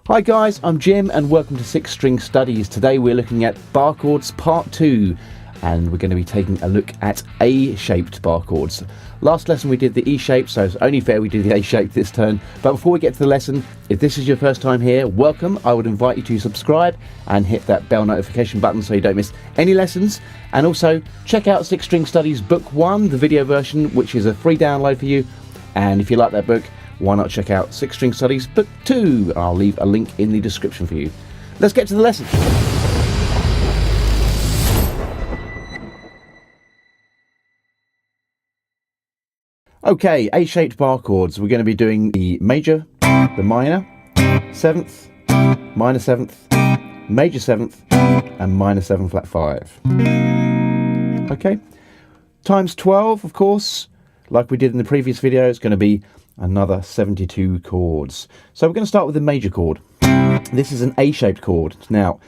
Hi guys, I'm Jim and welcome to 6 String Studies. Today we're looking at bar chords part 2 and we're going to be taking a look at A-shaped bar chords. Last lesson we did the E shape, so it's only fair we do the A shape this turn. But before we get to the lesson, if this is your first time here, welcome. I would invite you to subscribe and hit that bell notification button so you don't miss any lessons. And also check out 6 String Studies Book 1, the video version, which is a free download for you. And if you like that book, why not check out 6 String Studies Book 2? I'll leave a link in the description for you. Let's get to the lesson. Okay, A-shaped bar chords. We're going to be doing the major, the minor, 7th, minor 7th, major 7th, and minor 7 flat 5. Okay, times 12, of course, like we did in the previous video, it's going to be another 72 chords. So we're going to start with the major chord. This is an A-shaped chord. Now,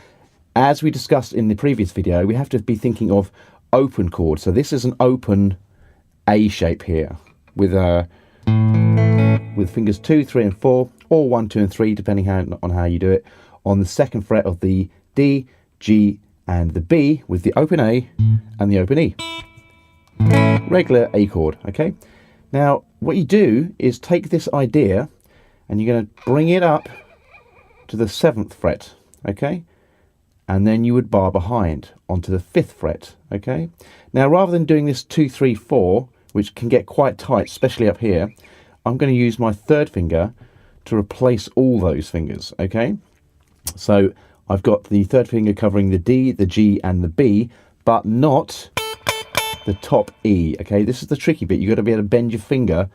as we discussed in the previous video, we have to be thinking of open chords. So this is an open A shape here with fingers 2, 3 and 4, or 1, 2 and 3, depending on how you do it, on the 2nd fret of the D, G and the B, with the open A and the open E. Regular A chord, okay? Now, what you do is take this idea and you're going to bring it up to the 7th fret, okay? And then you would bar behind onto the 5th fret, okay? Now, rather than doing this 2, 3, 4, which can get quite tight, especially up here, I'm going to use my 3rd finger to replace all those fingers, okay? So I've got the 3rd finger covering the D, the G and the B, but not the top E, okay? This is the tricky bit. You've got to be able to bend your finger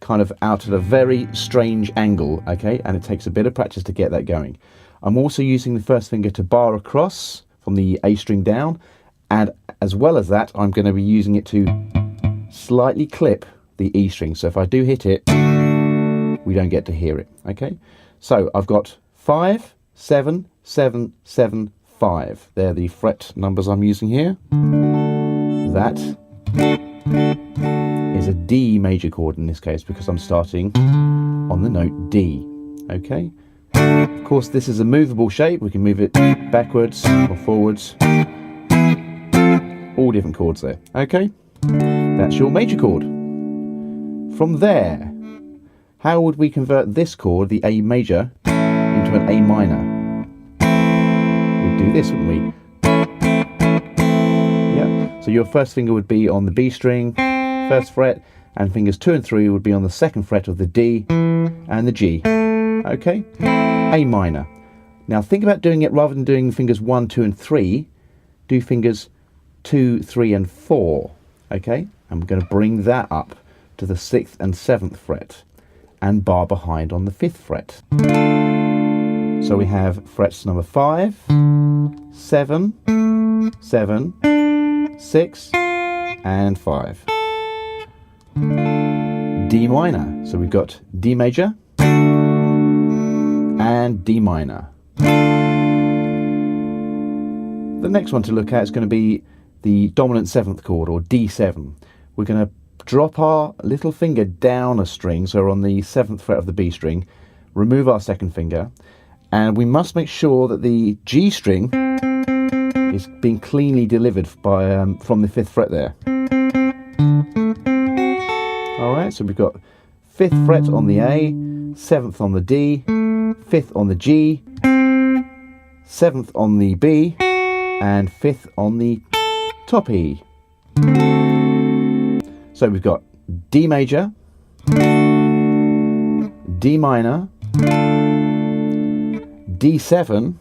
kind of out at a very strange angle, okay? And it takes a bit of practice to get that going. I'm also using the 1st finger to bar across from the A string down, and as well as that, I'm going to be using it to slightly clip the E string. So if I do hit it, we don't get to hear it, okay? So I've got 5, 7, 7, 7, 5. They're the fret numbers I'm using here. That is a D major chord in this case because I'm starting on the note D, okay? Of course, this is a movable shape. We can move it backwards or forwards. All different chords there, okay? That's your major chord. From there, how would we convert this chord, the A major, into an A minor? We'd do this, wouldn't we? So your 1st finger would be on the B string, 1st fret, and fingers 2 and 3 would be on the 2nd fret of the D and the G. Okay? A minor. Now think about doing it rather than doing fingers 1, 2 and 3, do fingers 2, 3 and 4. Okay? And we're going to bring that up to the 6th and 7th fret and bar behind on the 5th fret. So we have frets number 5, 7, 7, 6 and 5. D minor. So we've got D major and D minor. The next one to look at is going to be the dominant 7th chord, or D7. We're going to drop our little finger down a string, so we're on the 7th fret of the B string, remove our 2nd finger, and we must make sure that the G string is being cleanly delivered by from the 5th fret there. Alright, so we've got 5th fret on the A, 7th on the D, 5th on the G, 7th on the B, and 5th on the top E. So we've got D major, D minor, D7,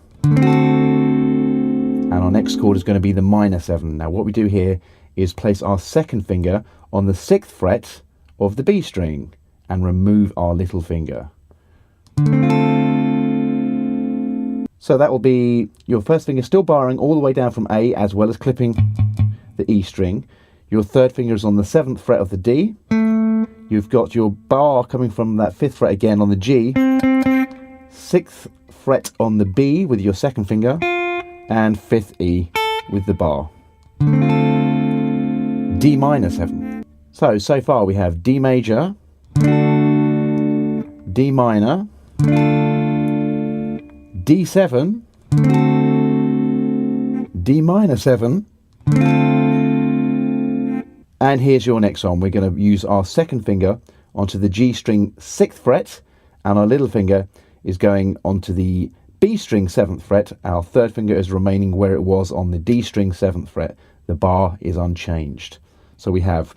and our next chord is going to be the minor 7. Now what we do here is place our 2nd finger on the 6th fret of the B string and remove our little finger. So that will be your 1st finger still barring all the way down from A as well as clipping the E string. Your 3rd finger is on the 7th fret of the D. You've got your bar coming from that 5th fret again on the G. 6th fret on the B with your 2nd finger. And 5th E with the bar. D minor 7. So far we have D major, D minor, D7, D minor 7, and here's your next one. We're going to use our second finger onto the G string 6th fret, and our little finger is going onto the B string 7th fret. Our third finger is remaining where it was on the D string 7th fret. The bar is unchanged. So we have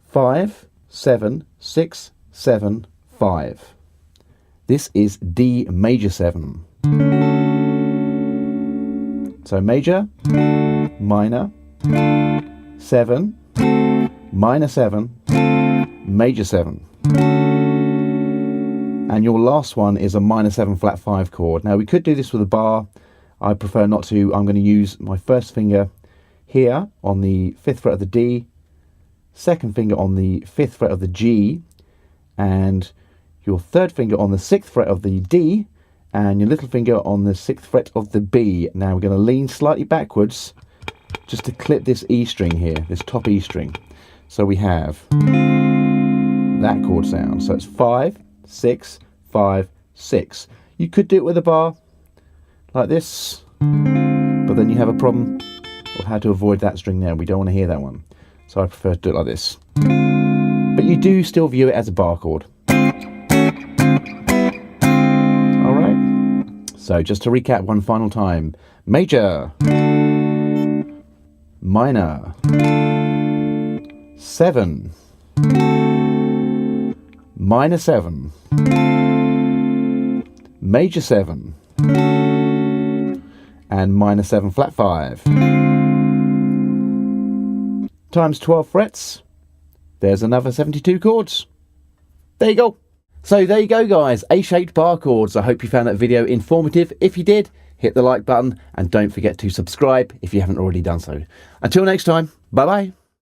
5, 7, 6, 7, 5. This is D major 7. So major, minor, 7, minor 7, major 7. And your last one is a minor 7 flat 5 chord. Now we could do this with a bar. I prefer not to. I'm going to use my first finger here on the 5th fret of the D, second finger on the 5th fret of the G, and your third finger on the 6th fret of the D, and your little finger on the 6th fret of the B. Now we're going to lean slightly backwards just to clip this E string here, this top E string. So we have that chord sound. So it's 5, 6, 5, 6. You could do it with a bar like this, but then you have a problem of how to avoid that string there. We don't want to hear that one. So I prefer to do it like this. But you do still view it as a bar chord. So just to recap one final time: major, minor, 7, minor 7, major 7, and minor 7 flat 5. Times 12 frets, there's another 72 chords. There you go. So there you go, guys, A-shaped bar chords. I hope you found that video informative. If you did, hit the like button and don't forget to subscribe if you haven't already done so. Until next time, bye bye.